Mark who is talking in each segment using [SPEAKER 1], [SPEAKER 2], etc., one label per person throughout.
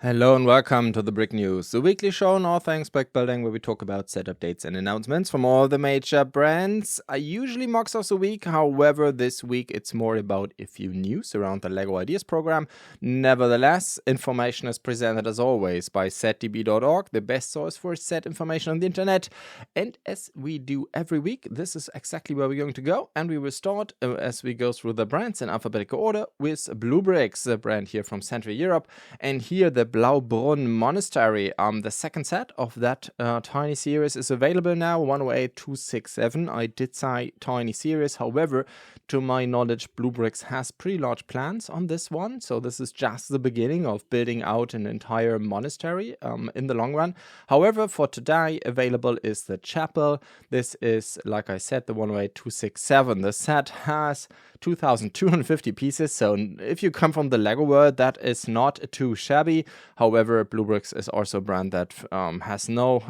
[SPEAKER 1] Hello and welcome to the Brick News, the weekly show on all things brick building where we talk about set updates and announcements from all the major brands. I usually MOCs of the week, however this week it's more about a few news around the LEGO Ideas program. Nevertheless, information is presented as always by setdb.org, the best source for set information on the internet. And as we do every week, this is exactly where we're going to go, and we will start as we go through the brands in alphabetical order with BlueBrixx, the brand here from Central Europe. And here the Blaubrunn Monastery, the second set of that tiny series is available now, 108267. I did say tiny series, however, to my knowledge, BlueBrixx has pretty large plans on this one, so this is just the beginning of building out an entire monastery in the long run. However, for today, available is the chapel. This is, like I said, the 108267. The set has 2,250 pieces, so if you come from the LEGO world, that is not too shabby. However, BlueBrixx is also a brand that has no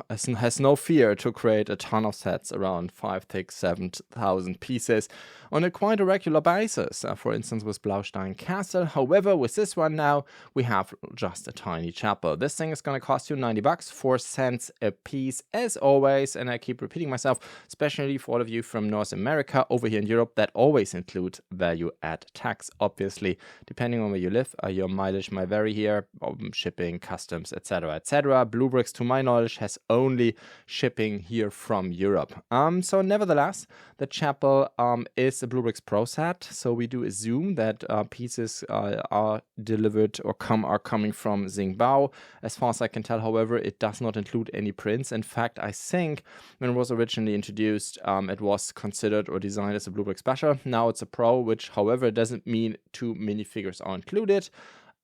[SPEAKER 1] fear to create a ton of sets around 5,000, 6,000, 7,000 pieces on a quite a regular basis. For instance, with Blaustein Castle. However, with this one now, we have just a tiny chapel. This thing is going to cost you 90 bucks, 4 cents a piece, as always. And I keep repeating myself, especially for all of you from North America. Over here in Europe, that always includes value add tax, obviously, depending on where you live. Your mileage might vary here, shipping, customs, etc., etc. BlueBrixx, to my knowledge, has only shipping here from Europe. So nevertheless, the chapel is a BlueBrixx Pro set, so we do assume that pieces are delivered or are coming from Xingbao. As far as I can tell, however, it does not include any prints. In fact, I think when it was originally introduced, it was considered or designed as a BlueBrixx Special. Now it's a Pro, which, however, doesn't mean 2 minifigures are included.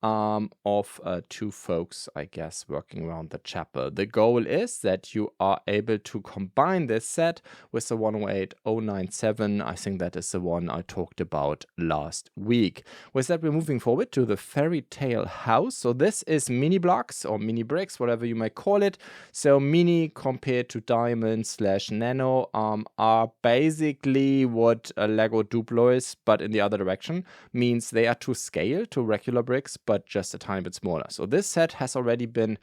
[SPEAKER 1] Of 2 folks, I guess, working around the chapel. The goal is that you are able to combine this set with the 108097. I think that is the one I talked about last week. With that, we're moving forward to the Fairy Tale House. So this is mini blocks or mini bricks, whatever you might call it. So mini compared to diamond / nano are basically what a Lego Duplo is, but in the other direction. Means they are to scale to regular bricks, but just a tiny bit smaller. So this set has already been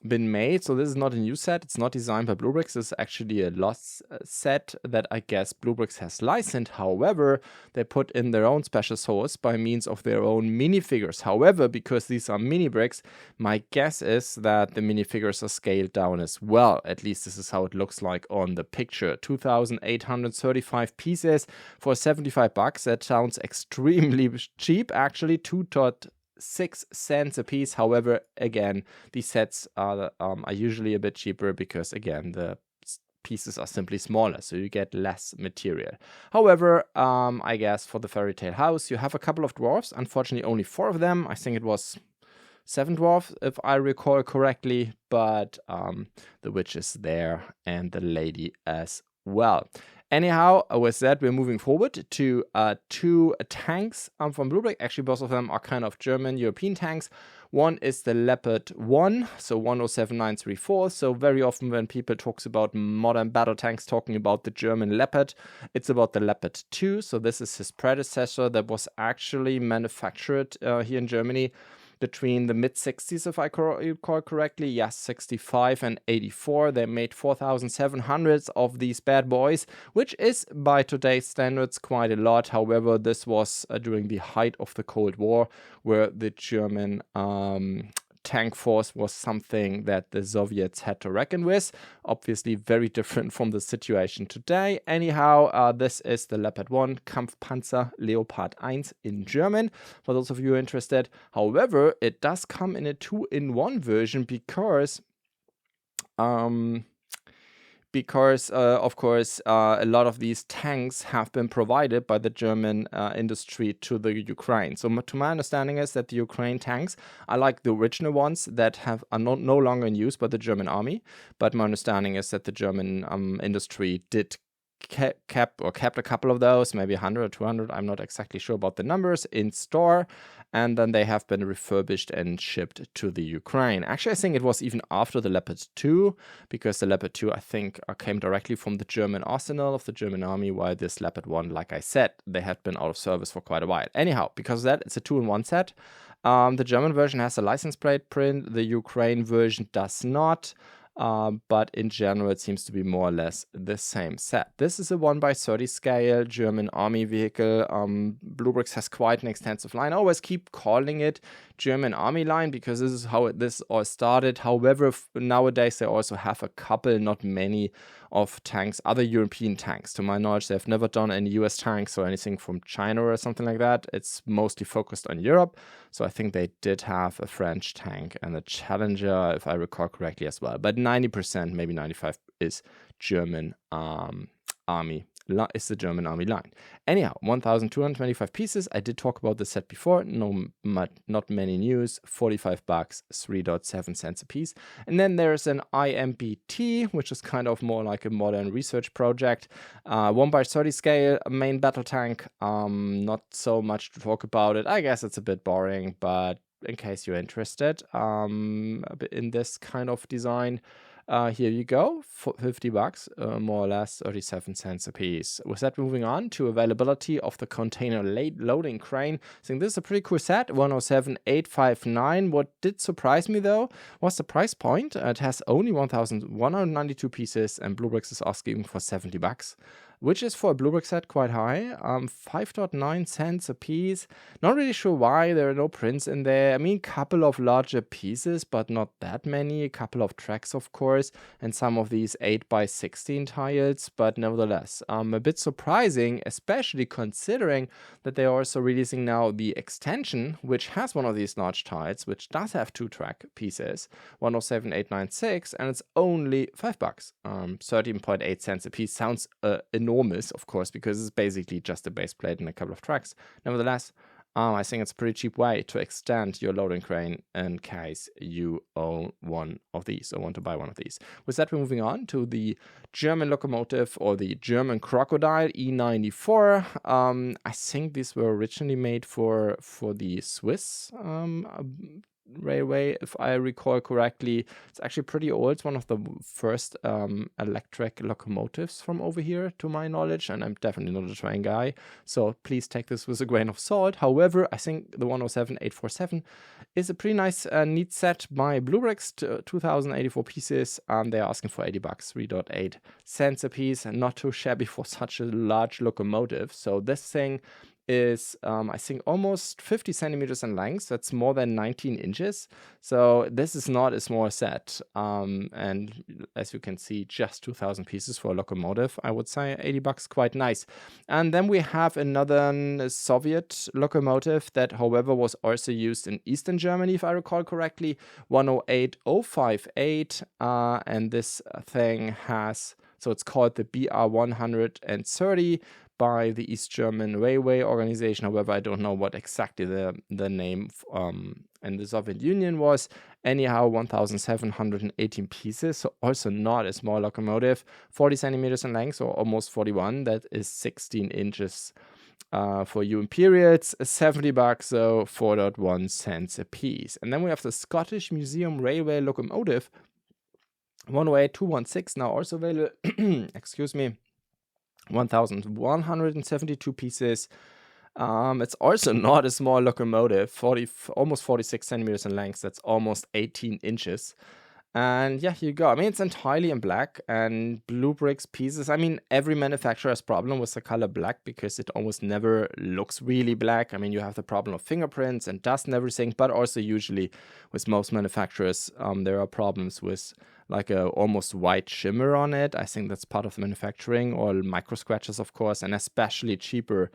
[SPEAKER 1] made. So this is not a new set. It's not designed by BlueBrixx. This is actually a lost set that I guess BlueBrixx has licensed. However, they put in their own special source by means of their own minifigures. However, because these are mini bricks, my guess is that the minifigures are scaled down as well. At least this is how it looks like on the picture. 2,835 pieces for 75 bucks. That sounds extremely cheap, actually. 2.6 cents a piece. However, again, these sets are usually a bit cheaper because, again, the pieces are simply smaller, so you get less material. However, I guess for the Fairy Tale House, you have a couple of dwarfs. Unfortunately, only 4 of them. I think it was 7 dwarfs, if I recall correctly, but the witch is there and the lady as well. Anyhow, with that, we're moving forward to 2 tanks from BlueBrixx. Actually, both of them are kind of German European tanks. One is the Leopard 1, so 107934. So very often when people talks about modern battle tanks talking about the German Leopard, it's about the Leopard 2. So this is his predecessor that was actually manufactured here in Germany between the mid-60s, if I recall correctly. Yes, 65 and 84. They made 4,700 of these bad boys, which is, by today's standards, quite a lot. However, this was during the height of the Cold War, where the German tank force was something that the Soviets had to reckon with. Obviously very different from the situation today. Anyhow, this is the Leopard 1 Kampfpanzer Leopard 1 in German, for those of you interested. However, it does come in a 2-in-1 version because of course, a lot of these tanks have been provided by the German industry to the Ukraine. So to my understanding is that the Ukraine tanks are like the original ones that are no longer in use by the German army. But my understanding is that the German industry did kept a couple of those, maybe 100 or 200, I'm not exactly sure about the numbers, in store, and then they have been refurbished and shipped to the Ukraine. Actually, I think it was even after the Leopard 2, because the Leopard 2, I think, came directly from the German arsenal of the German army, while this Leopard 1, like I said, they had been out of service for quite a while. Anyhow, because of that, it's a 2-in-1 set. The German version has a license plate print. The Ukraine version does not. But in general, it seems to be more or less the same set. This is a 1x30 scale German army vehicle. BlueBrixx has quite an extensive line. I always keep calling it German army line because this is how this all started. However, nowadays they also have a couple, not many, of tanks, other European tanks. To my knowledge, they've never done any US tanks or anything from China or something like that. It's mostly focused on Europe. So I think they did have a French tank and a Challenger, if I recall correctly, as well. But 90%, maybe 95%, is German army. Is the German army line. Anyhow, 1,225 pieces. I did talk about the set before. Not many news. $45, 3.7 cents a piece. And then there's an IMBT, which is kind of more like a modern research project. 1x30 scale, main battle tank. Not so much to talk about it. I guess it's a bit boring, but in case you're interested in this kind of design, here you go, for $50, more or less 37 cents a piece. With that, moving on to availability of the container loading crane. I think this is a pretty cool set, 107,859. What did surprise me though was the price point. It has only 1,192 pieces, and BlueBrixx is asking for $70. Which is for a BlueBrixx set quite high, 5.9 cents a piece. Not really sure why, there are no prints in there. I mean, couple of larger pieces, but not that many. A couple of tracks, of course, and some of these 8x16 tiles, but nevertheless, a bit surprising, especially considering that they are also releasing now the extension, which has one of these large tiles, which does have 2 track pieces, 107,896, and it's only $5, 13.8 cents a piece. Sounds enormous, of course, because it's basically just a base plate and a couple of tracks. Nevertheless, I think it's a pretty cheap way to extend your loading crane in case you own one of these or want to buy one of these. With that, we're moving on to the German locomotive, or the German crocodile E94. I think these were originally made for the Swiss railway, if I recall correctly. It's actually pretty old. It's one of the first electric locomotives from over here, to my knowledge, and I'm definitely not a train guy, so please take this with a grain of salt. However, I think the 107,847 is a pretty nice, neat set by BlueBrixx, 2,084 pieces. They're asking for $80, 3.8 cents a piece, and not too shabby for such a large locomotive. So this thing is, I think, almost 50 centimeters in length. That's more than 19 inches. So this is not a small set. And as you can see, just 2,000 pieces for a locomotive. I would say $80, quite nice. And then we have another Soviet locomotive that, however, was also used in Eastern Germany, if I recall correctly, 108,058. And this thing has, so it's called the BR-130 by the East German Railway Organization. However, I don't know what exactly the name in the Soviet Union was. Anyhow, 1,718 pieces, so also not a small locomotive. 40 centimeters in length, or almost 41. That is 16 inches for you imperials. $70, so 4.1 cents a piece. And then we have the Scottish Museum Railway locomotive, 108,216, now also available. Excuse me. 1,172 pieces. It's also not a small locomotive, almost 46 centimeters in length. That's almost 18 inches. And yeah, here you go. I mean, it's entirely in black, and BlueBrixx pieces. I mean, every manufacturer has problem with the color black because it almost never looks really black. I mean, you have the problem of fingerprints and dust and everything, but also usually with most manufacturers, there are problems with like a almost white shimmer on it. I think that's part of the manufacturing, or micro scratches, of course, and especially cheaper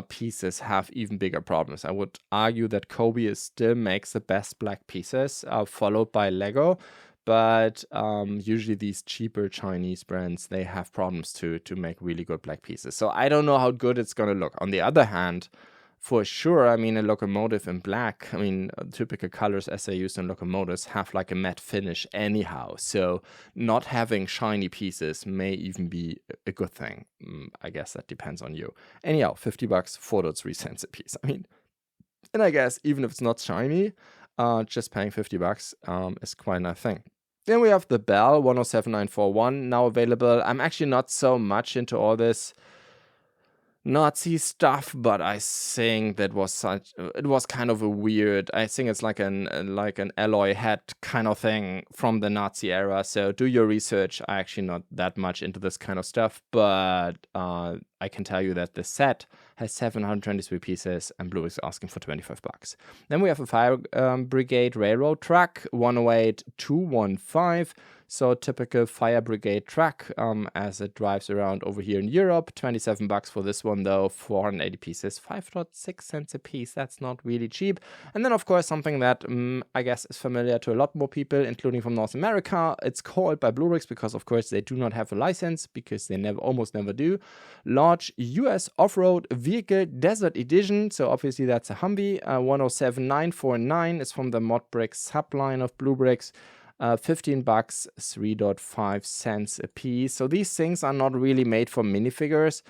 [SPEAKER 1] pieces have even bigger problems. I would argue that Cobi still makes the best black pieces, followed by Lego, but usually these cheaper Chinese brands, they have problems to make really good black pieces. So I don't know how good it's gonna look. On the other hand, for sure, I mean, a locomotive in black, I mean, typical colors as they use in locomotives have like a matte finish anyhow. So not having shiny pieces may even be a good thing. I guess that depends on you. Anyhow, $50, 4.3 cents a piece. I mean, and I guess even if it's not shiny, just paying $50 is quite a nice thing. Then we have the Bell 107,941 now available. I'm actually not so much into all this Nazi stuff, but I think that was it was kind of a weird. I think it's like an alloy hat kind of thing from the Nazi era. So do your research. I actually not that much into this kind of stuff, but I can tell you that the set has 723 pieces, and BlueBrixx is asking for $25. Then we have a fire brigade railroad truck, 108215. So typical fire brigade truck as it drives around over here in Europe. $27 for this one though, 480 pieces, 5.6 cents a piece. That's not really cheap. And then of course something that I guess is familiar to a lot more people, including from North America. It's called by BlueBrixx because of course they do not have a license, because they almost never do. Large US off-road vehicle desert edition. So obviously that's a Humvee. 107949 is from the ModBricks subline of BlueBrixx. $15, 3.5 cents a piece. So these things are not really made for minifigures,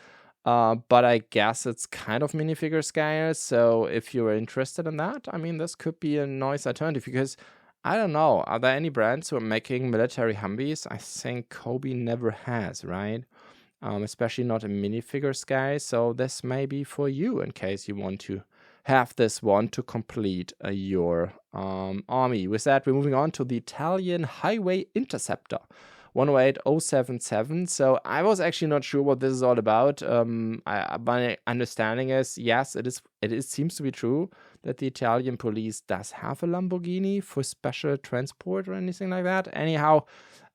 [SPEAKER 1] but I guess it's kind of minifigure scale. So if you're interested in that, I mean, this could be a nice alternative, because I don't know, are there any brands who are making military Humvees? I think Cobi never has, right? Especially not a minifigure scale. So this may be for you in case you want to have this one to complete your army. With that, we're moving on to the Italian Highway Interceptor, 108077. So I was actually not sure what this is all about. My understanding is, yes, it seems to be true that the Italian police does have a Lamborghini for special transport or anything like that. Anyhow,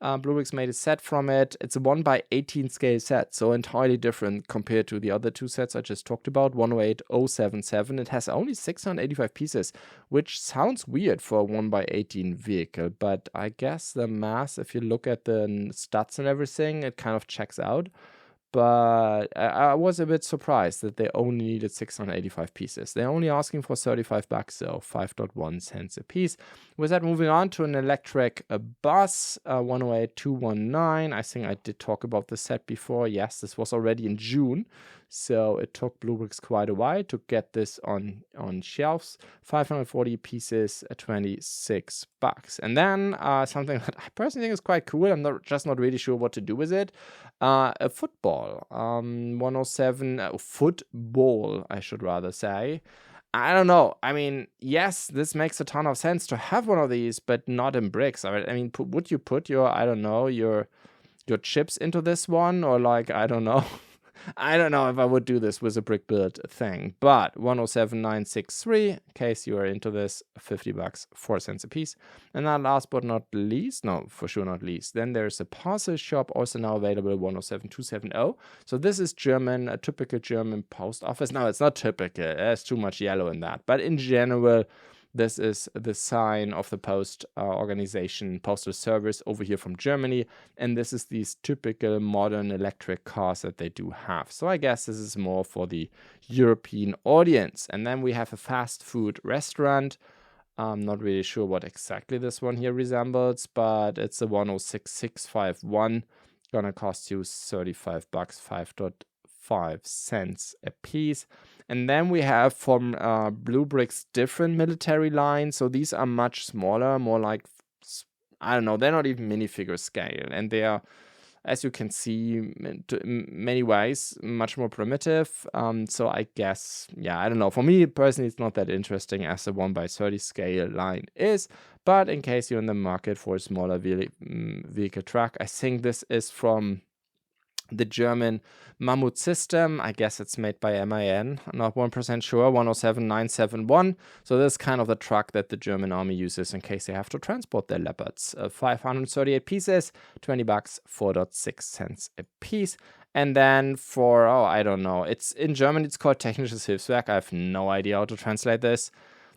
[SPEAKER 1] BlueBrixx made a set from it. It's a 1x18 scale set, so entirely different compared to the other two sets I just talked about, 108077. It has only 685 pieces, which sounds weird for a 1x18 vehicle, but I guess the mass, if you look at the stats and everything, it kind of checks out. But I was a bit surprised that they only needed 685 pieces. They're only asking for $35, so 5.1 cents a piece. With that, moving on to an electric bus, 108219. I think I did talk about the set before. Yes, this was already in June, so it took BlueBrixx quite a while to get this on shelves. 540 pieces, $26. And then something that I personally think is quite cool. I'm just not really sure what to do with it. A football, 107 football, I should rather say. I don't know. I mean, yes, this makes a ton of sense to have one of these, but not in bricks. I mean, would you put your, I don't know, your chips into this one, or like, I don't know. I don't know if I would do this with a brick build thing, but 107963, in case you are into this, $50, 4 cents a piece. And then last but not least, no, for sure not least, then there's a parcel shop also now available, 107270. So this is German, a typical German post office. Now it's not typical, there's too much yellow in that, but in general, this is the sign of the post organization, postal service over here from Germany. And this is these typical modern electric cars that they do have. So I guess this is more for the European audience. And then we have a fast food restaurant. I'm not really sure what exactly this one here resembles, but it's a 106651. Gonna cost you $35, 5.5 cents a piece. And then we have from BlueBrixx different military lines. So these are much smaller, more like, I don't know, they're not even minifigure scale. And they are, as you can see, in many ways, much more primitive. So I guess, yeah, I don't know. For me personally, it's not that interesting as the 1x30 scale line is. But in case you're in the market for a smaller vehicle truck, I think this is from the German Mammut system. I guess it's made by MAN, not 1% sure, 107971. So this is kind of the truck that the German army uses in case they have to transport their leopards. 538 pieces, $20, 4.6 cents a piece. And then for, I don't know, it's in German, it's called Technisches Hilfswerk. I have no idea how to translate this.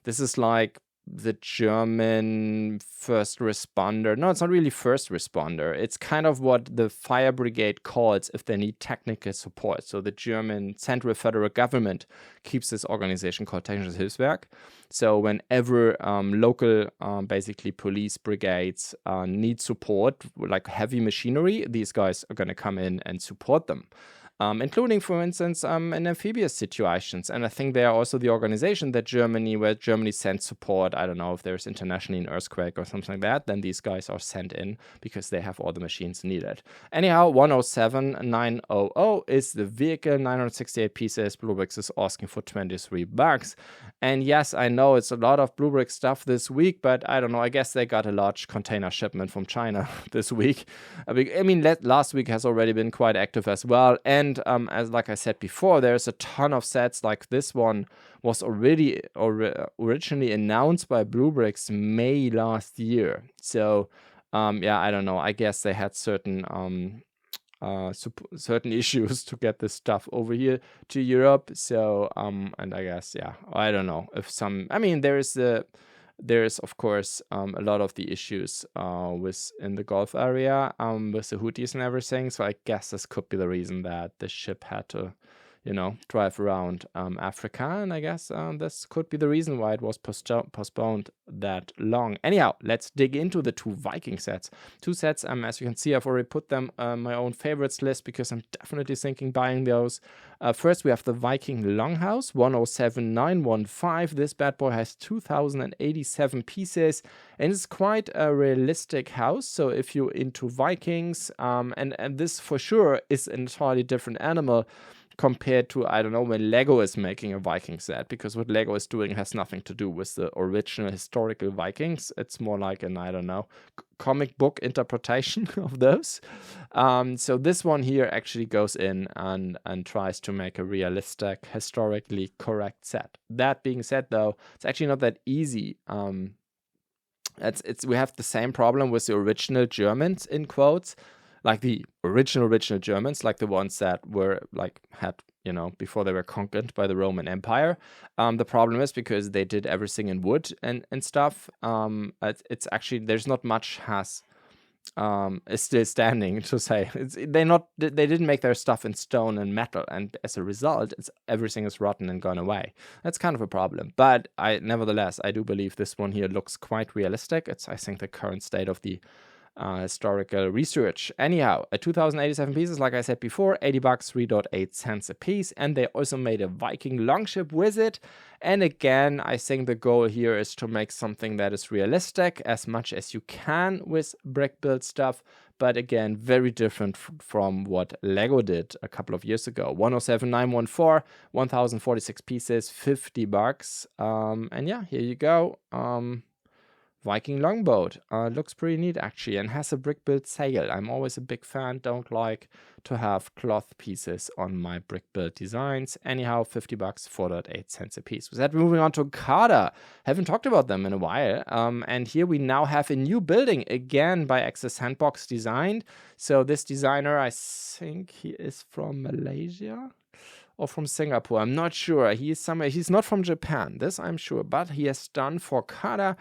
[SPEAKER 1] This is like the German first responder. No, it's not really first responder. It's kind of what the fire brigade calls if they need technical support. So the German central federal government keeps this organization called Technisches Hilfswerk. So whenever local basically police brigades need support, like heavy machinery, these guys are going to come in and support them. including, for instance, in amphibious situations. And I think they are also the organization where Germany sends support. I don't know if there's internationally an earthquake or something like that, then these guys are sent in because they have all the machines needed. Anyhow, 107900 is the vehicle, 968 pieces. BlueBrixx is asking for $23. And yes, I know it's a lot of BlueBrixx stuff this week, but I don't know. I guess they got a large container shipment from China this week. I mean, last week has already been quite active as well. And as like I said before, there's a ton of sets. Like this one was already originally announced by BlueBrixx May last year. So yeah, I don't know. I guess they had certain issues to get this stuff over here to Europe. So and I guess, yeah, I don't know if I mean, there is of course a lot of the issues in the Gulf area with the Houthis and everything. So I guess this could be the reason that the ship had to, drive around Africa. And I guess this could be the reason why it was postponed that long. Anyhow, let's dig into the two Viking sets. Two sets, as you can see, I've already put them on my own favorites list because I'm definitely thinking buying those. First, we have the Viking Longhouse, 107915. This bad boy has 2087 pieces, and it's quite a realistic house. So if you're into Vikings, and this for sure is an entirely different animal compared to, I don't know, when Lego is making a Viking set, because what Lego is doing has nothing to do with the original historical Vikings. It's more like an, I don't know, comic book interpretation of those. So this one here actually goes in and tries to make a realistic, historically correct set. That being said, though, it's actually not that easy. We have the same problem with the original Germans, in quotes, like the original Germans, like the ones that were before they were conquered by the Roman Empire. The problem is because they did everything in wood and stuff. It's actually, there's not much is still standing, to say. They didn't make their stuff in stone and metal, and as a result, everything is rotten and gone away. That's kind of a problem. But nevertheless, I do believe this one here looks quite realistic. It's, I think, the current state of the historical research. Anyhow, 2087 pieces, like I said before, $80, 3.8 cents a piece, and they also made a Viking longship with it. And again, I think the goal here is to make something that is realistic as much as you can with brick build stuff, but again, very different from what Lego did a couple of years ago. 107914, 1046 pieces, $50. And yeah, here you go. Viking longboat. Looks pretty neat, actually, and has a brick build sail. I'm always a big fan, don't like to have cloth pieces on my brick build designs. Anyhow, $50, 4.8 cents a piece. With that, moving on to CaDA. Haven't talked about them in a while. And here we now have a new building, again by Access Sandbox designed. So this designer, I think he is from Malaysia or from Singapore. I'm not sure. He's not from Japan, this I'm sure, but he has done for CaDA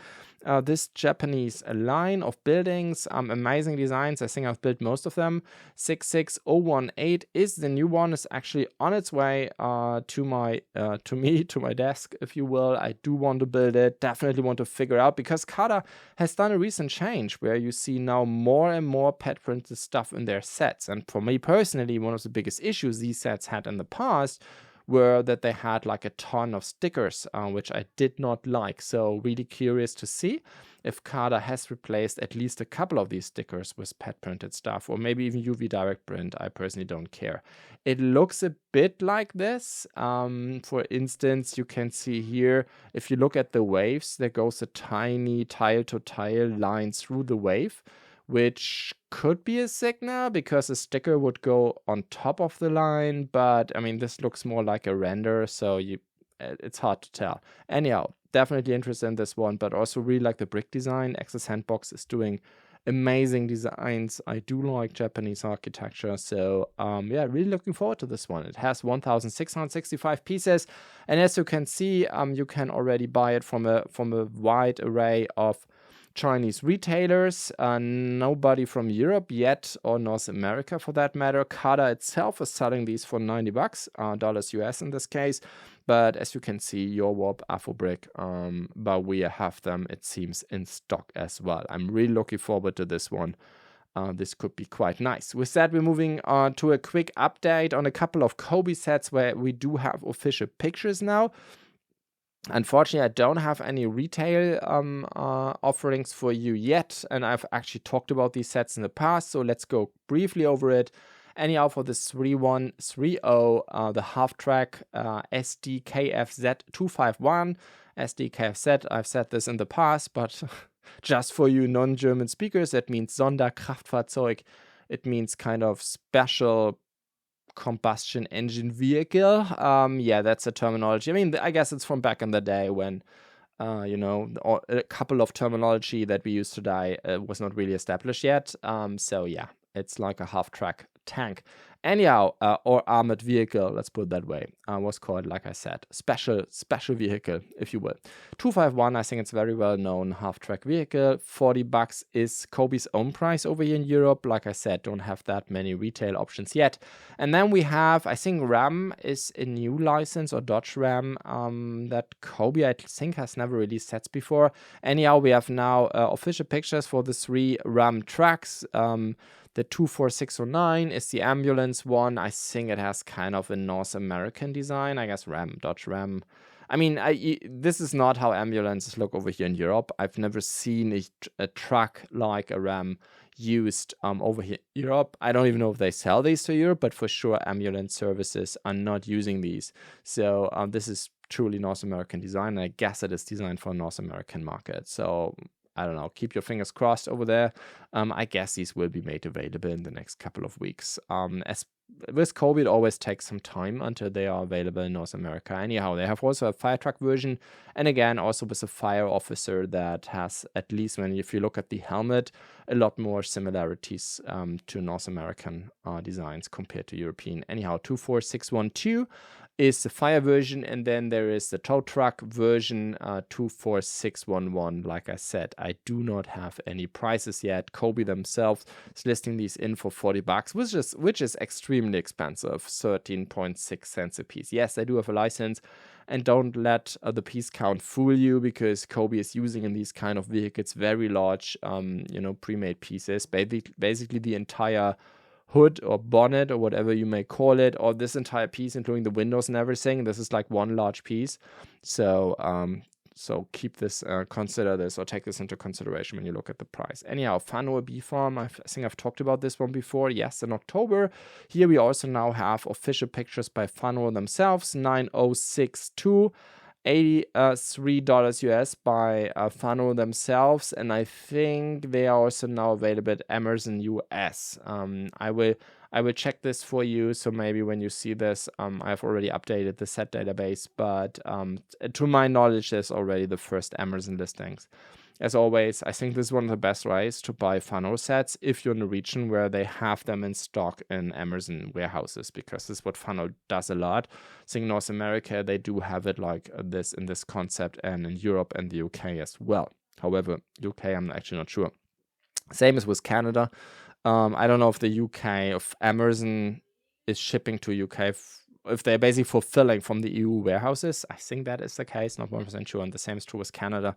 [SPEAKER 1] this Japanese line of buildings, amazing designs. I think I've built most of them. 66018 is the new one. It's actually on its way to my desk, if you will. I do want to build it. Definitely want to figure out, because CaDA has done a recent change where you see now more and more pet printed stuff in their sets. And for me personally, one of the biggest issues these sets had in the past were that they had like a ton of stickers, which I did not like. So really curious to see if CaDA has replaced at least a couple of these stickers with pet printed stuff, or maybe even UV direct print. I personally don't care. It looks a bit like this. For instance, you can see here, if you look at the waves, there goes a tiny tile to tile line through the wave, which could be a signal because a sticker would go on top of the line. But I mean, this looks more like a render, so it's hard to tell. Anyhow, definitely interested in this one, but also really like the brick design. Access Sandbox is doing amazing designs. I do like Japanese architecture, so yeah, really looking forward to this one. It has 1665 pieces, and as you can see, you can already buy it from a wide array of Chinese retailers, nobody from Europe yet, or North America for that matter. CaDA itself is selling these for $90, dollars US in this case. But as you can see, Warp, Afrobrick, but we have them, it seems, in stock as well. I'm really looking forward to this one. this could be quite nice. With that, we're moving on to a quick update on a couple of Cobi sets where we do have official pictures now. Unfortunately, I don't have any retail offerings for you yet, and I've actually talked about these sets in the past, so let's go briefly over it. Anyhow, for this 3130, the half-track SDKFZ251, SDKFZ, I've said this in the past, but just for you non-German speakers, that means Sonderkraftfahrzeug. It means kind of special combustion engine vehicle. Yeah, that's a terminology. I mean, I guess it's from back in the day when, a couple of terminology that we use today was not really established yet. So yeah, it's like a half-track tank. Anyhow, or armored vehicle, let's put it that way, was called, like I said, special vehicle, if you will. 251, I think it's very well known half-track vehicle. $40 is Cobi's own price over here in Europe. Like I said, don't have that many retail options yet. And then we have, I think Ram is a new license, or Dodge Ram, that Cobi, I think, has never released sets before. Anyhow, we have now official pictures for the 3 Ram trucks. The 24609 is the ambulance one. I think it has kind of a North American design. I guess Dodge Ram. I mean, this is not how ambulances look over here in Europe. I've never seen a truck like a Ram used over here in Europe. I don't even know if they sell these to Europe, but for sure ambulance services are not using these. So this is truly North American design. And I guess it is designed for a North American market. So I don't know, keep your fingers crossed over there. I guess these will be made available in the next couple of weeks. As with Cobi, it always takes some time until they are available in North America. Anyhow, they have also a fire truck version, and again, also with a fire officer that has, at least if you look at the helmet, a lot more similarities to North American designs compared to European. Anyhow, 24612 is the fire version, and then there is the tow truck version, 24611. Like I said, I do not have any prices yet. Cobi themselves is listing these in for $40, which is extremely expensive, 13.6 cents a piece. Yes, I do have a license, and don't let the piece count fool you, because Cobi is using in these kind of vehicles very large, pre-made pieces, basically the entire hood or bonnet or whatever you may call it, or this entire piece, including the windows and everything. This is like one large piece. So so keep this, consider this, or take this into consideration when you look at the price. Anyhow, Fano B Farm, I think I've talked about this one before. Yes, in October. Here we also now have official pictures by Fano themselves, 9062. $83 US by Fano themselves, and I think they are also now available at Amazon US. I will check this for you, so maybe when you see this, I've already updated the set database, but to my knowledge, there's already the first Amazon listings. As always, I think this is one of the best ways to buy Fano sets if you're in a region where they have them in stock in Amazon warehouses, because this is what Fano does a lot. I think in North America, they do have it like this in this concept, and in Europe and the UK as well. However, UK, I'm actually not sure. Same as with Canada. I don't know if the UK, if Amazon is shipping to UK, if they're basically fulfilling from the EU warehouses. I think that is the case, not 100% sure. And the same is true with Canada,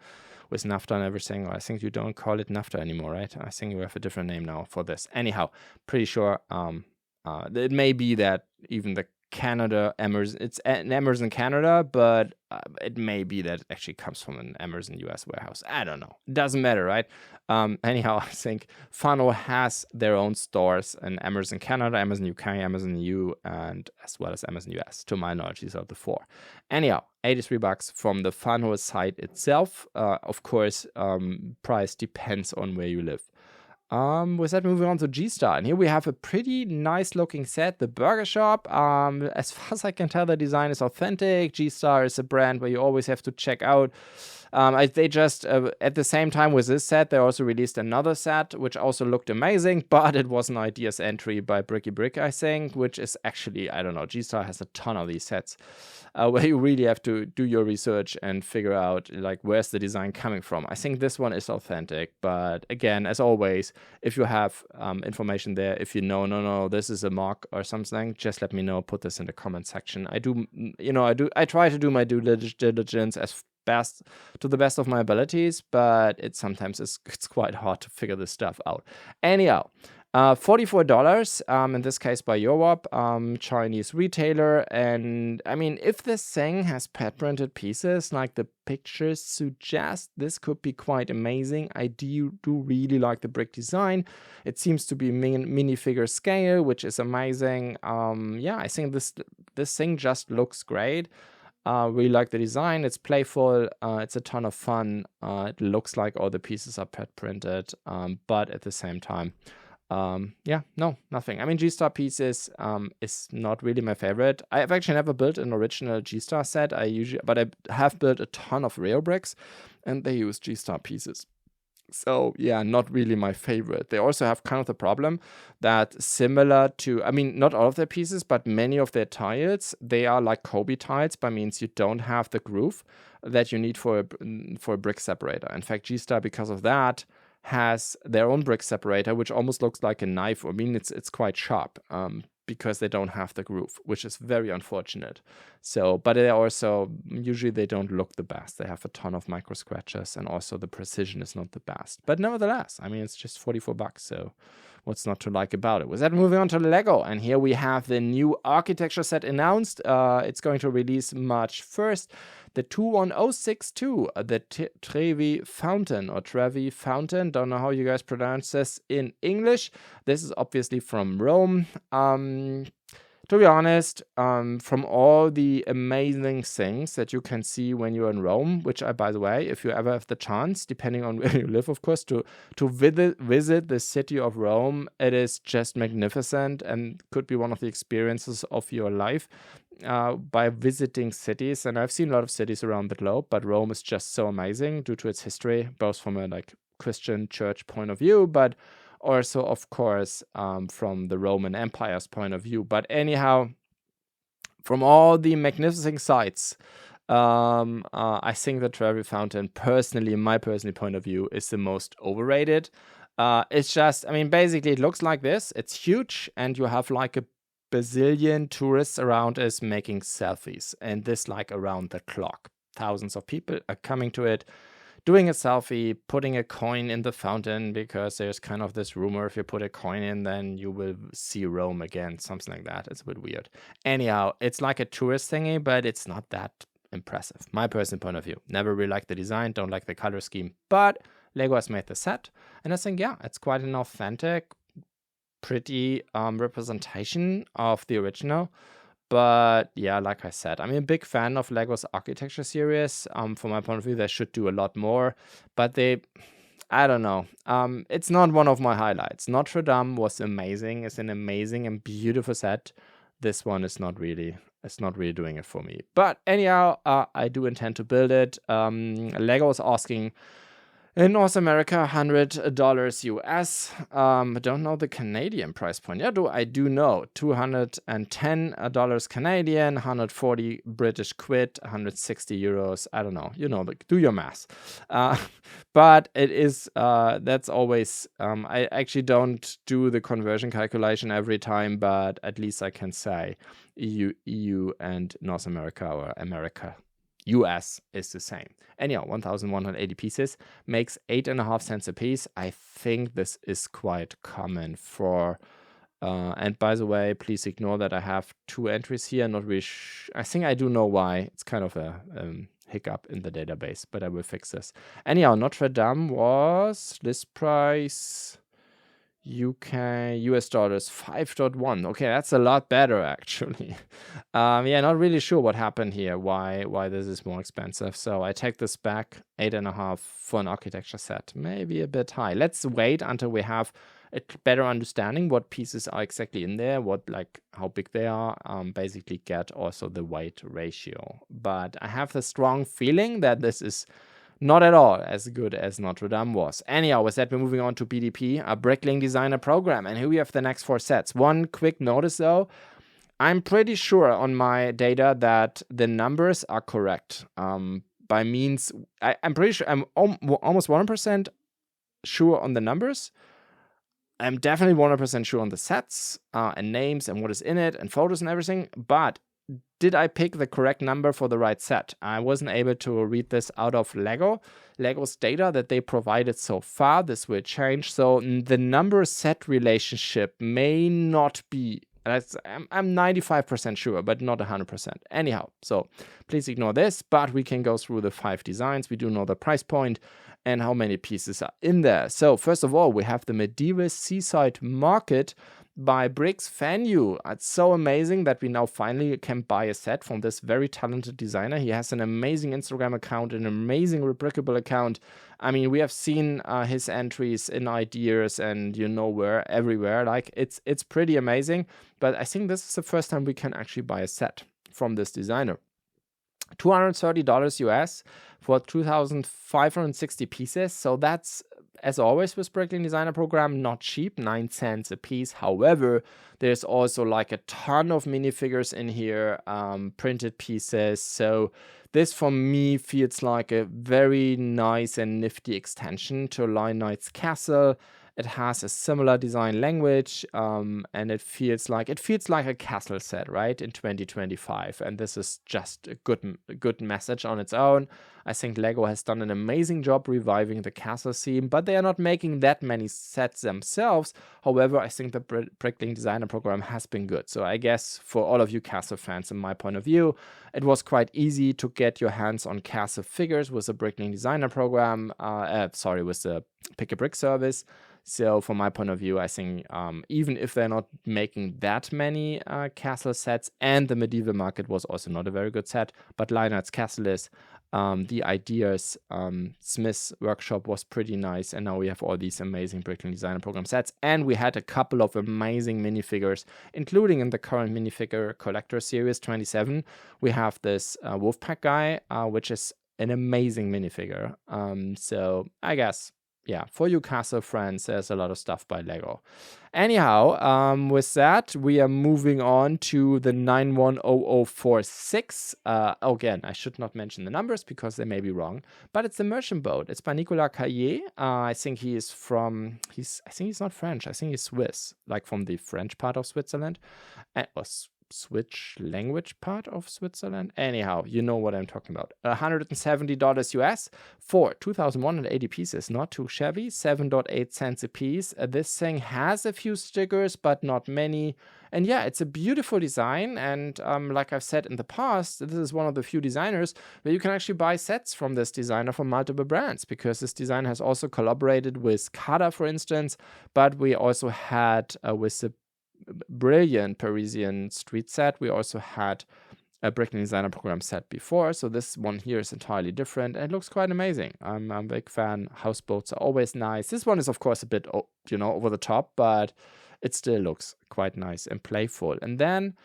[SPEAKER 1] with NAFTA and everything. I think you don't call it NAFTA anymore, right? I think you have a different name now for this. Anyhow, pretty sure it may be that even the Canada Amazon, it's an Amazon Canada, but it may be that it actually comes from an Amazon US warehouse. I don't know. It doesn't matter, right? Anyhow, I think Fano has their own stores in Amazon Canada, Amazon UK, Amazon EU, and as well as Amazon US. To my knowledge, these are the 4. Anyhow, $83 from the Fano site itself. Of course, price depends on where you live. With that, moving on to JIESTAR, and here we have a pretty nice looking set, the Burger Shop. As far as I can tell, the design is authentic. JIESTAR is a brand where you always have to check out. They just, at the same time with this set, they also released another set, which also looked amazing, but it was an ideas entry by BlueBrixx, I think, which is actually, I don't know, JIESTAR has a ton of these sets, where you really have to do your research and figure out, like, where's the design coming from. I think this one is authentic, but again, as always, if you have information there, if you know, no, this is a mock or something, just let me know, put this in the comment section. I try to do my due diligence as to the best of my abilities, but sometimes it's quite hard to figure this stuff out. Anyhow, $44, in this case by Europe, Chinese retailer. And I mean, if this thing has pet printed pieces like the pictures suggest, this could be quite amazing. I do really like the brick design. It seems to be minifigure scale, which is amazing. Yeah, I think this thing just looks great. Really like the design. It's playful. It's a ton of fun. It looks like all the pieces are pet printed, but at the same time, yeah, no, nothing. I mean, JIESTAR pieces is not really my favorite. I've actually never built an original JIESTAR set. But I have built a ton of BlueBrixx, and they use JIESTAR pieces. So yeah, not really my favorite. They also have kind of the problem that similar to, I mean, not all of their pieces, but many of their tiles, they are like Cobi tiles, by means you don't have the groove that you need for a brick separator. In fact, JIESTAR, because of that, has their own brick separator, which almost looks like a knife. I mean, it's quite sharp because they don't have the groove, which is very unfortunate. So, but they also, usually they don't look the best. They have a ton of micro scratches, and also the precision is not the best. But nevertheless, I mean, it's just $44, so what's not to like about it? With that, moving on to Lego, and here we have the new architecture set announced. It's going to release March 1st. The 21062, the Trevi Fountain, or Trevi Fountain. Don't know how you guys pronounce this in English. This is obviously from Rome. To be honest, from all the amazing things that you can see when you're in Rome, which I, by the way, if you ever have the chance, depending on where you live, of course, to visit the city of Rome, it is just magnificent and could be one of the experiences of your life. By visiting cities, and I've seen a lot of cities around the globe, but Rome is just so amazing due to its history, both from a like Christian church point of view, but also, of course, from the Roman Empire's point of view. But anyhow, from all the magnificent sights, I think the Trevi Fountain, personally, in my personal point of view, is the most overrated. It's just, I mean, basically, it looks like this. It's huge, and you have like a bazillion tourists around us making selfies, and this like around the clock. Thousands of people are coming to it, doing a selfie, putting a coin in the fountain, because there's kind of this rumor, if you put a coin in, then you will see Rome again, something like that. It's a bit weird. Anyhow, it's like a tourist thingy, but it's not that impressive. My personal point of view. Never really liked the design, don't like the color scheme, but Lego has made the set, and I think, yeah, it's quite an authentic, pretty representation of the original. But yeah, like I said, I'm a big fan of Lego's architecture series. From my point of view, they should do a lot more, but I don't know. It's not one of my highlights. Notre Dame was amazing. It's an amazing and beautiful set. This one is not really doing it for me. But anyhow, I do intend to build it. Lego is asking, in North America, $100 US. I don't know the Canadian price point. Yeah, I do know. $210 Canadian, 140 British quid, 160 euros. I don't know. You know, do your math. But it is, that's always, I actually don't do the conversion calculation every time, but at least I can say EU and North America, or America. US is the same. Anyhow, 1,180 pieces makes 8.5 cents a piece. I think this is quite common for, and by the way, please ignore that I have 2 entries here. Not really I think I do know why. It's kind of a hiccup in the database, but I will fix this. Anyhow, Notre Dame was list price UK US dollars 5.1. Okay, that's a lot better actually. Yeah, not really sure what happened here, why this is more expensive. So I take this back. 8.5 for an architecture set, maybe a bit high. Let's wait until we have a better understanding what pieces are exactly in there, how big they are. Basically get also the weight ratio. But I have the strong feeling that this is not at all as good as Notre Dame was. Anyhow, with that, we're moving on to BDP, a Bricklink designer program. And here we have the next 4 sets. One quick notice though, I'm pretty sure on my data that the numbers are correct. By means, I'm pretty sure, I'm almost 100% sure on the numbers. I'm definitely 100% sure on the sets and names and what is in it and photos and everything. But did I pick the correct number for the right set? I wasn't able to read this out of Lego's data that they provided so far. This will change. So the number set relationship may not be, I'm 95% sure, but not 100%. Anyhow, so please ignore this, but we can go through the 5 designs. We do know the price point and how many pieces are in there. So first of all, we have the Medieval Seaside Market by BlueBrixx Fan You. It's so amazing that we now finally can buy a set from this very talented designer. He has an amazing Instagram account, an amazing Rebrickable account. I mean, we have seen his entries in ideas and where, everywhere. Like it's pretty amazing. But I think this is the first time we can actually buy a set from this designer. $230 US for 2,560 pieces. So that's, as always with Bricklink Designer Program, not cheap, 9 cents a piece. However, there's also like a ton of minifigures in here, printed pieces. So this for me feels like a very nice and nifty extension to LEYI Knight's Castle. It has a similar design language, and it feels like a castle set, right, in 2025. And this is just a good message on its own. I think Lego has done an amazing job reviving the castle theme, but they are not making that many sets themselves. However, I think the Bricklink Designer Program has been good. So I guess for all of you castle fans, in my point of view, it was quite easy to get your hands on castle figures with the Bricklink Designer Program, with the Pick a Brick service. So from my point of view, I think even if they're not making that many castle sets, and the medieval market was also not a very good set, but LEYI Knight's Castle is, the Ideas Smith's workshop was pretty nice, and now we have all these amazing Bricklink Designer Program sets, and we had a couple of amazing minifigures, including in the current minifigure collector series 27. We have this Wolfpack guy, which is an amazing minifigure. So I guess, yeah, for you castle friends, there's a lot of stuff by Lego. Anyhow, with that, we are moving on to the 910046. Again, I should not mention the numbers because they may be wrong, but it's the Merchant Boat. It's by Nicolas CaDA. I think he is from, I think he's not French. I think he's Swiss, like from the French part of Switzerland. Or Switch language part of Switzerland. Anyhow, you know what I'm talking about. $170 US for 2,180 pieces. Not too shabby. 7.8 cents a piece. This thing has a few stickers, but not many. And yeah, it's a beautiful design. And like I've said in the past, this is one of the few designers where you can actually buy sets from this designer from multiple brands, because this designer has also collaborated with CaDA, for instance. But we also had with the brilliant Parisian street set, we also had a Bricklink Designer Program set before, so this one here is entirely different and it looks quite amazing. I'm a big fan. Houseboats are always nice. This one is of course a bit over the top, but it still looks quite nice and playful. And then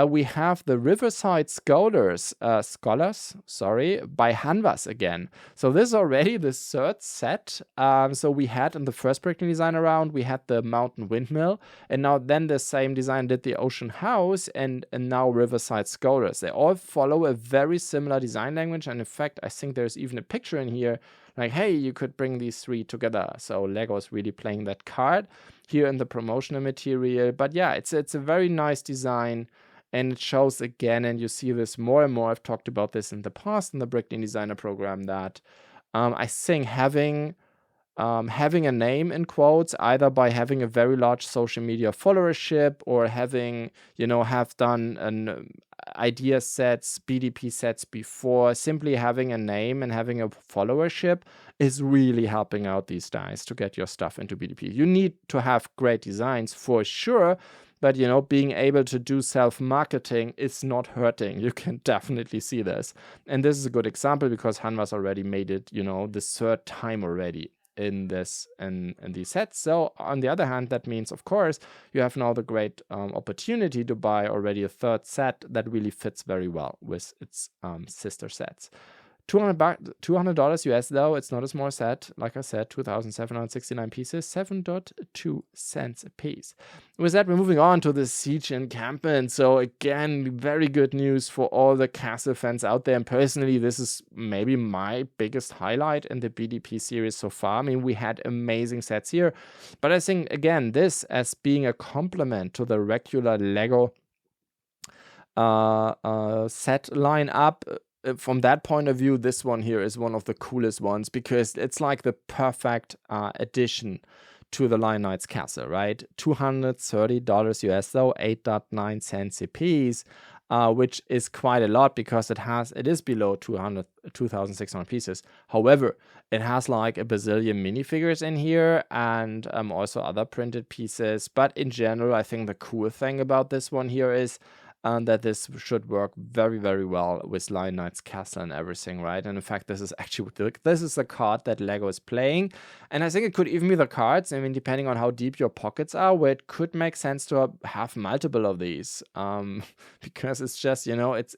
[SPEAKER 1] we have the Riverside Scholars by Hanvas again. So this is already the third set. So we had in the first Bricklink Designer round, we had the Mountain Windmill, and now then the same design did the Ocean House, and now Riverside Scholars. They all follow a very similar design language, and in fact, I think there's even a picture in here like, hey, you could bring these three together. So Lego is really playing that card here in the promotional material. But yeah, it's a very nice design. And it shows again, and you see this more and more, I've talked about this in the past in the Bricklink Designer Program, that I think having a name in quotes, either by having a very large social media followership or having, have done an idea sets, BDP sets before, simply having a name and having a followership is really helping out these guys to get your stuff into BDP. You need to have great designs for sure, but, being able to do self-marketing is not hurting. You can definitely see this. And this is a good example because Hanvas already made it, the third time already in these sets. So on the other hand, that means, of course, you have now the great opportunity to buy already a third set that really fits very well with its sister sets. $200 US though, it's not a small set. Like I said, 2,769 pieces, 7.2 cents a piece. With that, we're moving on to the Siege Encampment. So again, very good news for all the castle fans out there. And personally, this is maybe my biggest highlight in the BDP series so far. I mean, we had amazing sets here. But I think, again, this as being a complement to the regular Lego set line up. From that point of view, this one here is one of the coolest ones because it's like the perfect addition to the Lion Knight's castle, right? $230 US though, 8.9 cents a piece, which is quite a lot because it is below 2,600 pieces. However, it has like a bazillion minifigures in here and also other printed pieces. But in general, I think the cool thing about this one here is that this should work very, very well with Lion Knight's castle and everything, right? And in fact, this is actually the card that LEGO is playing. And I think it could even be the cards, I mean, depending on how deep your pockets are, where it could make sense to have multiple of these. Because it's just, you know, it's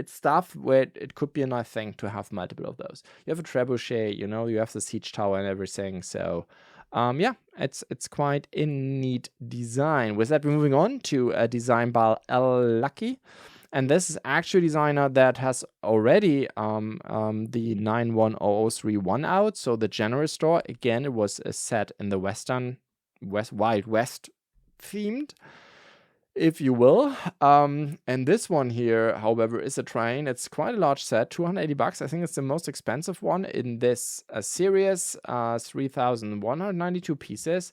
[SPEAKER 1] stuff where it could be a nice thing to have multiple of those. You have a trebuchet, you know, you have the siege tower and everything, so yeah, it's quite a neat design. With that, we're moving on to a design by LEYI. And this is actually a designer that has already the 910031 out. So the general store, again, it was a set in the Wild West themed, if you will. And this one here, however, is a train. It's quite a large set, $280. I think it's the most expensive one in this series, 3,192 pieces,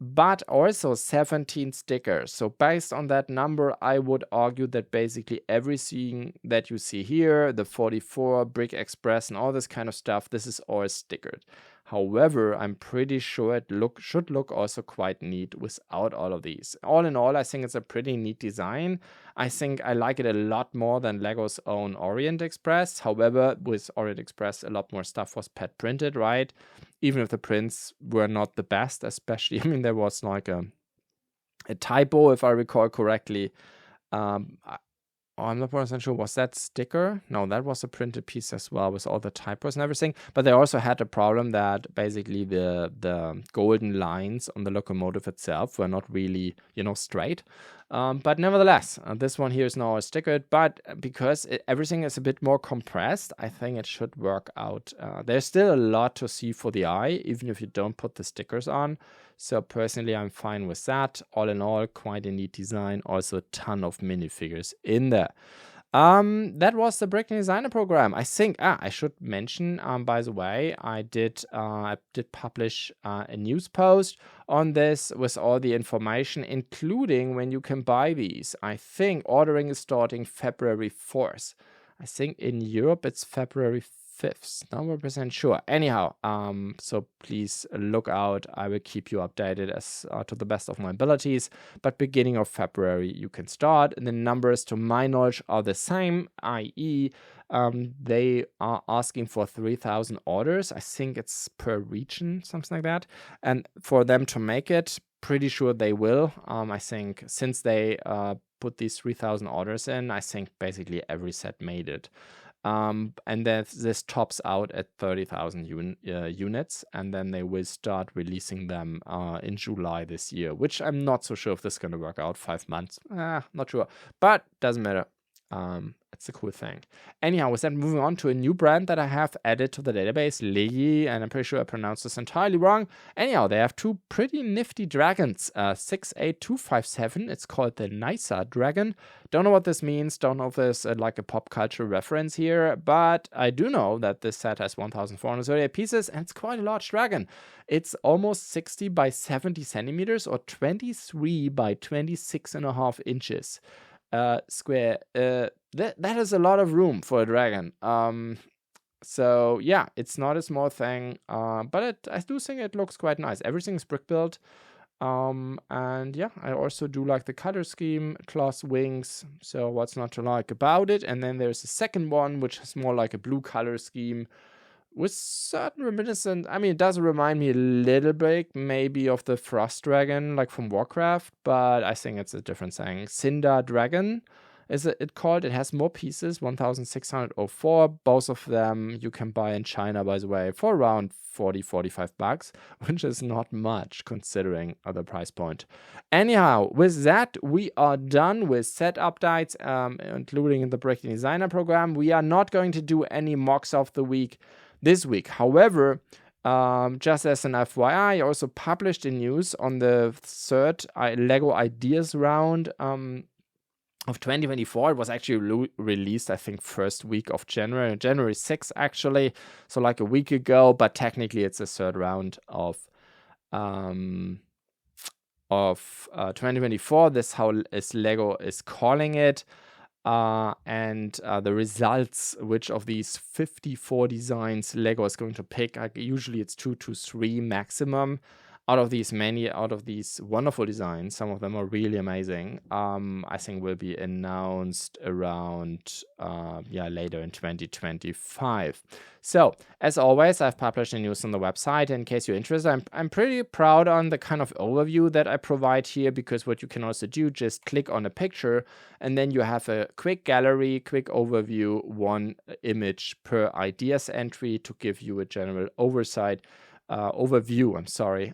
[SPEAKER 1] but also 17 stickers. So based on that number, I would argue that basically everything that you see here, the 44, Brick Express, and all this kind of stuff, this is all stickered. However, I'm pretty sure it should look also quite neat without all of these. All in all, I think it's a pretty neat design. I think I like it a lot more than LEGO's own Orient Express. However, with Orient Express, a lot more stuff was pet printed, right? Even if the prints were not the best, especially, I mean, there was like a typo, if I recall correctly. I'm not 100% sure, was that sticker? No, that was a printed piece as well with all the typos and everything. But they also had a problem that basically the golden lines on the locomotive itself were not really, you know, straight. But nevertheless, this one here is now stickered, but because everything is a bit more compressed, I think it should work out. There's still a lot to see for the eye, even if you don't put the stickers on. So personally, I'm fine with that. All in all, quite a neat design. Also a ton of minifigures in there. That was the Brick Designer program. I think I should mention, by the way, I did publish a news post on this with all the information, including when you can buy these. I think ordering is starting February 4th. I think in Europe it's February 5th, not 100% sure. Anyhow, so please look out. I will keep you updated as to the best of my abilities. But beginning of February, you can start. And the numbers, to my knowledge, are the same, i.e., they are asking for 3,000 orders. I think it's per region, something like that. And for them to make it, pretty sure they will. I think since they put these 3,000 orders in, I think basically every set made it. And then this tops out at 30,000 units, and then they will start releasing them in July this year, which I'm not so sure if this is going to work out. 5 months, not sure, but doesn't matter. It's a cool thing. Anyhow, with that, moving on to a new brand that I have added to the database, LEYI, and I'm pretty sure I pronounced this entirely wrong. Anyhow, they have two pretty nifty dragons, 68257. It's called the Nysa Dragon. Don't know what this means. Don't know if there's like a pop culture reference here, but I do know that this set has 1,438 pieces, and it's quite a large dragon. It's almost 60 by 70 centimeters or 23 by 26.5 inches. Square. That is a lot of room for a dragon. So yeah, it's not a small thing, but I do think it looks quite nice. Everything's brick built. And yeah, I also do like the color scheme, cloth wings, so what's not to like about it? And then there's a second one, which is more like a blue color scheme with certain reminiscent. I mean, it does remind me a little bit maybe of the Frost Dragon, like from Warcraft, but I think it's a different thing. Cinder Dragon is it called. It has more pieces, 1,604. Both of them you can buy in China, by the way, for around $40-45, which is not much considering the price point. Anyhow, with that, we are done with set updates, including in the Brick Designer program. We are not going to do any mocks of the week this week. However, just as an FYI, I also published a news on the third LEGO Ideas round of 2024. It was actually released, I think, first week of January 6th, actually. So like a week ago, but technically it's a third round of 2024. This how Lego is calling it. And the results, which of these 54 designs Lego is going to pick, usually it's 2 to 3 maximum. Out of these wonderful designs, some of them are really amazing. I think will be announced around later in 2025. So as always, I've published the news on the website. In case you're interested, I'm pretty proud on the kind of overview that I provide here, because what you can also do, just click on a picture and then you have a quick gallery, quick overview, one image per ideas entry to give you a general overview. I'm sorry.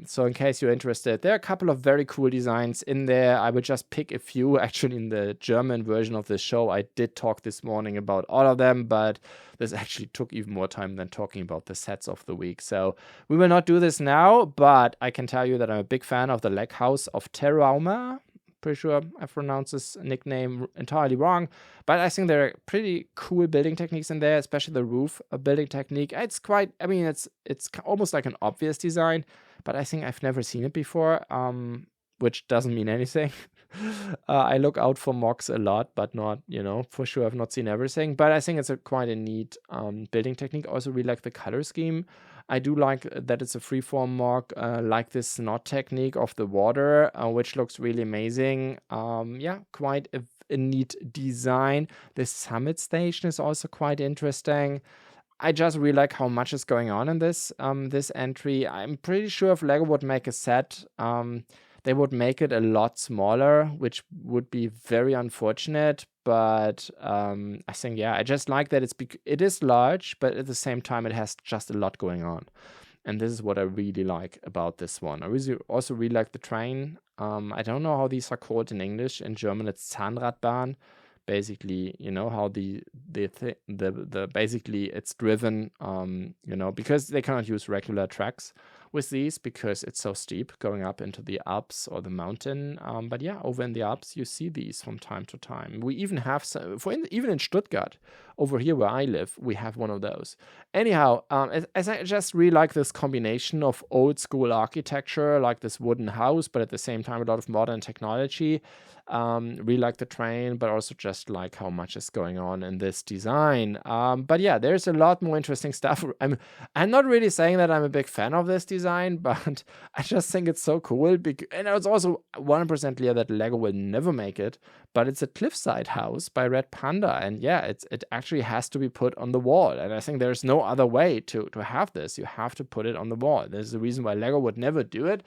[SPEAKER 1] So in case you're interested, there are a couple of very cool designs in there. I will just pick a few. Actually, in the German version of the show, I did talk this morning about all of them, but this actually took even more time than talking about the sets of the week. So we will not do this now, but I can tell you that I'm a big fan of the Leg House of Terrauma. Pretty sure I pronounced this nickname entirely wrong, but I think there are pretty cool building techniques in there, especially the roof building technique. It's quite, I mean, it's almost like an obvious design, but I think I've never seen it before, which doesn't mean anything. I look out for MOCs a lot, but not, for sure I've not seen everything, but I think it's quite a neat building technique. Also really like the color scheme. I do like that it's a freeform MOC, like this knot technique of the water, which looks really amazing. Quite a neat design. The summit station is also quite interesting. I just really like how much is going on in this entry. I'm pretty sure if Lego would make a set, they would make it a lot smaller, which would be very unfortunate. But I think, I just like that it is large, but at the same time, it has just a lot going on. And this is what I really like about this one. I also really like the train. I don't know how these are called in English. In German, it's Zahnradbahn. Basically, how the basically it's driven, because they cannot use regular tracks with these because it's so steep going up into the Alps or the mountain. But over in the Alps, you see these from time to time. We even have some, even in Stuttgart, over here where I live, we have one of those. Anyhow, as I just really like this combination of old school architecture, like this wooden house, but at the same time, a lot of modern technology. Really like the train, but also just like how much is going on in this design. But there's a lot more interesting stuff. I'm not really saying that I'm a big fan of this design, but I just think it's so cool. And it's also 100% clear that Lego will never make it, but it's a cliffside house by Red Panda. And it actually has to be put on the wall. And I think there's no other way to have this. You have to put it on the wall. There's a reason why Lego would never do it,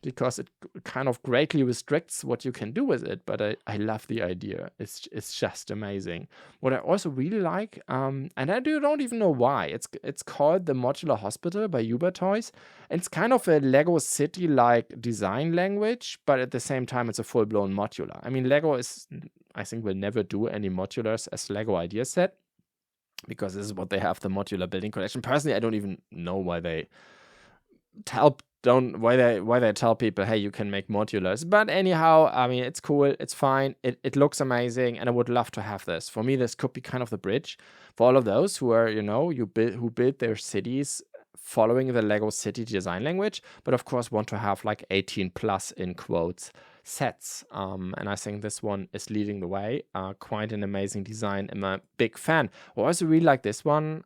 [SPEAKER 1] because it kind of greatly restricts what you can do with it. But I love the idea. It's just amazing. What I also really like, and I don't even know why, it's called the Modular Hospital by Uber Toys. And it's kind of a Lego City-like design language, but at the same time, it's a full-blown modular. I mean, Lego I think, will never do any modulars as Lego Idea Set, because this is what they have, the modular building collection. Personally, I don't even know why they why they tell people, hey, you can make modulars. But anyhow, I mean, it's cool, it's fine, it looks amazing, and I would love to have this. For me, this could be kind of the bridge for all of those who are, who build their cities following the Lego City design language, but of course want to have like 18 plus in quotes sets. And I think this one is leading the way. Quite an amazing design. I'm a big fan. I also really like this one,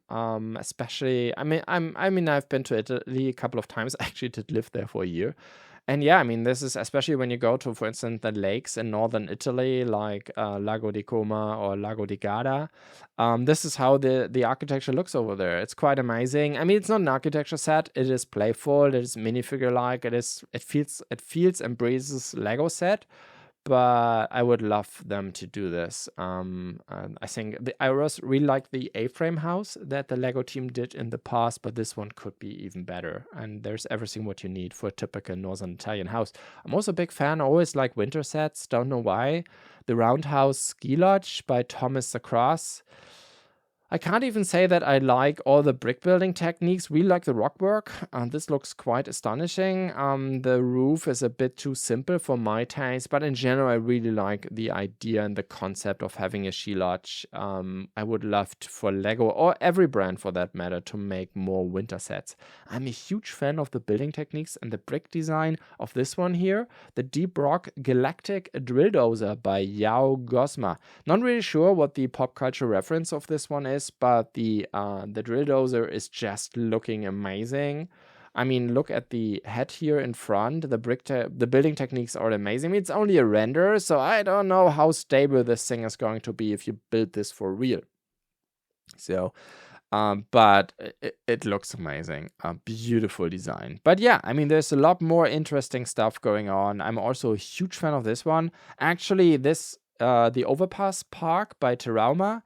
[SPEAKER 1] especially. I mean, I've been to Italy a couple of times. I actually did live there for a year. And this is especially when you go to, for instance, the lakes in northern Italy, like Lago di Como or Lago di Garda. This is how the architecture looks over there. It's quite amazing. I mean, it's not an architecture set. It is playful. It is minifigure-like. It feels and breathes Lego set. But I would love them to do this. I think I also really like the A-frame house that the Lego team did in the past, but this one could be even better. And there's everything what you need for a typical Northern Italian house. I'm also a big fan. I always like winter sets. Don't know why. The Roundhouse Ski Lodge by Thomas the Cross. I can't even say that I like all the brick building techniques. We like the rock work. This looks quite astonishing. The roof is a bit too simple for my taste, but in general, I really like the idea and the concept of having a ski lodge. I would love for Lego, or every brand for that matter, to make more winter sets. I'm a huge fan of the building techniques and the brick design of this one here, the Deep Rock Galactic Drill Dozer by Yao Gosma. Not really sure what the pop culture reference of this one is, but the drill dozer is just looking amazing. I mean, look at the head here in front. The building techniques are amazing. I mean, it's only a render, so I don't know how stable this thing is going to be if you build this for real. So, but it looks amazing. Beautiful design. But yeah, I mean, there's a lot more interesting stuff going on. I'm also a huge fan of this one. Actually, this the Overpass Park by Terrauma,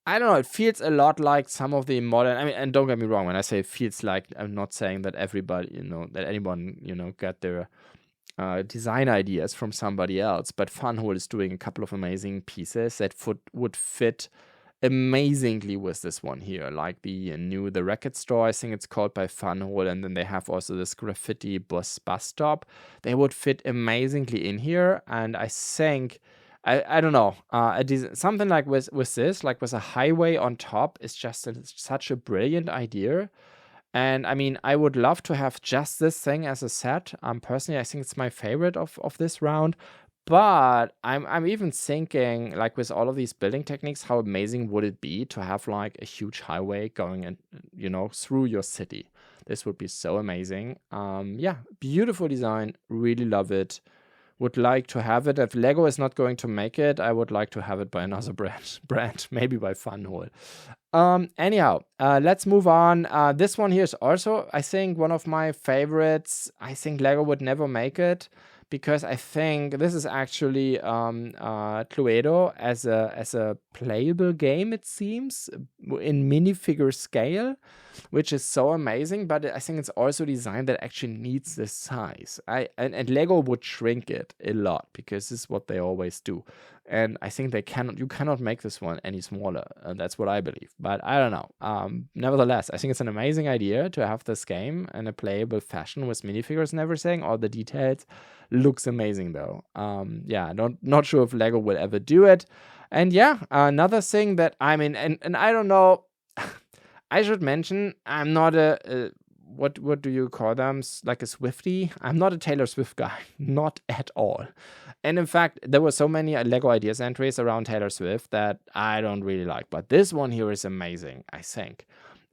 [SPEAKER 1] I don't know, it feels a lot like some of the modern, I mean, and don't get me wrong, when I say it feels like, I'm not saying that everybody, that anyone, got their design ideas from somebody else, but Funhole is doing a couple of amazing pieces that would fit amazingly with this one here, like the record store, I think it's called, by Funhole, and then they have also this graffiti bus stop. They would fit amazingly in here, and I think, I don't know, something like with this, like with a highway on top, is just such a brilliant idea. And I mean, I would love to have just this thing as a set. Personally, I think it's my favorite of this round. But I'm even thinking, like, with all of these building techniques, how amazing would it be to have like a huge highway going in, through your city? This would be so amazing. Yeah, beautiful design. Really love it. Would like to have it. If Lego is not going to make it, I would like to have it by another brand, maybe by Funhole. Anyhow, let's move on. This one here is also, I think, one of my favorites. I think Lego would never make it, because I think this is actually Cluedo as a playable game, it seems, in minifigure scale, which is so amazing. But I think it's also designed that actually needs this size. And Lego would shrink it a lot, because this is what they always do. And I think you cannot make this one any smaller. That's what I believe. But I don't know. Nevertheless, I think it's an amazing idea to have this game in a playable fashion with minifigures and everything. All the details. Looks amazing though. Yeah, not sure if Lego will ever do it. And yeah, another thing that I mean, and I don't know, I should mention, I'm not a what do you call them? Like a Swiftie? I'm not a Taylor Swift guy, not at all. And in fact, there were so many Lego ideas entries around Taylor Swift that I don't really like. But this one here is amazing, I think.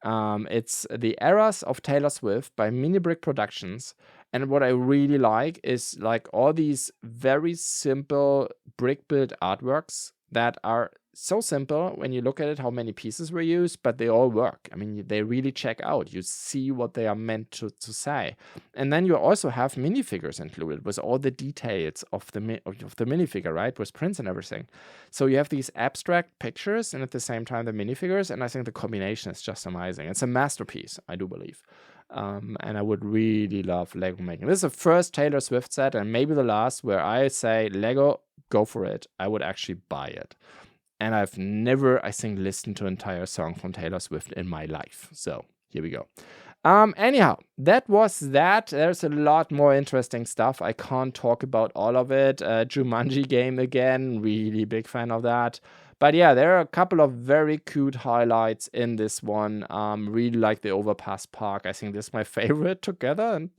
[SPEAKER 1] It's The Eras of Taylor Swift by Lumibricks Productions. And what I really like is like all these very simple brick built artworks that are so simple when you look at it, how many pieces were used, but they all work. I mean, they really check out. You see what they are meant to say. And then you also have minifigures included with all the details of the minifigure, right? With prints and everything. So you have these abstract pictures and at the same time the minifigures. And I think the combination is just amazing. It's a masterpiece, I do believe. And I would really love Lego making. This is the first Taylor Swift set and maybe the last where I say, Lego, go for it. I would actually buy it. And I've never, I think, listened to an entire song from Taylor Swift in my life. So here we go. Anyhow, that was that. There's a lot more interesting stuff. I can't talk about all of it. Jumanji game again, really big fan of that. But yeah, there are a couple of very cute highlights in this one. Really like the Overpass Park. I think this is my favorite together. And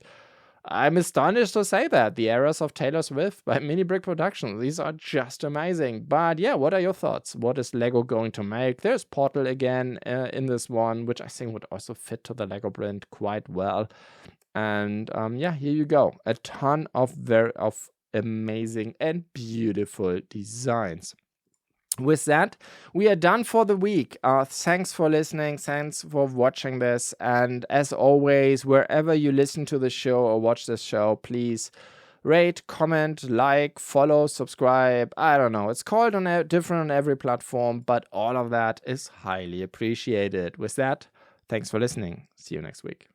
[SPEAKER 1] I'm astonished to say that. The Eras of Taylor Swift by Lumibricks Productions. These are just amazing. But yeah, what are your thoughts? What is Lego going to make? There's Portal again in this one, which I think would also fit to the Lego brand quite well. And yeah, here you go. A ton of amazing and beautiful designs. With that, we are done for the week. Thanks for listening. Thanks for watching this. And as always, wherever you listen to the show or watch this show, please rate, comment, like, follow, subscribe. I don't know. It's called different on every platform, but all of that is highly appreciated. With that, thanks for listening. See you next week.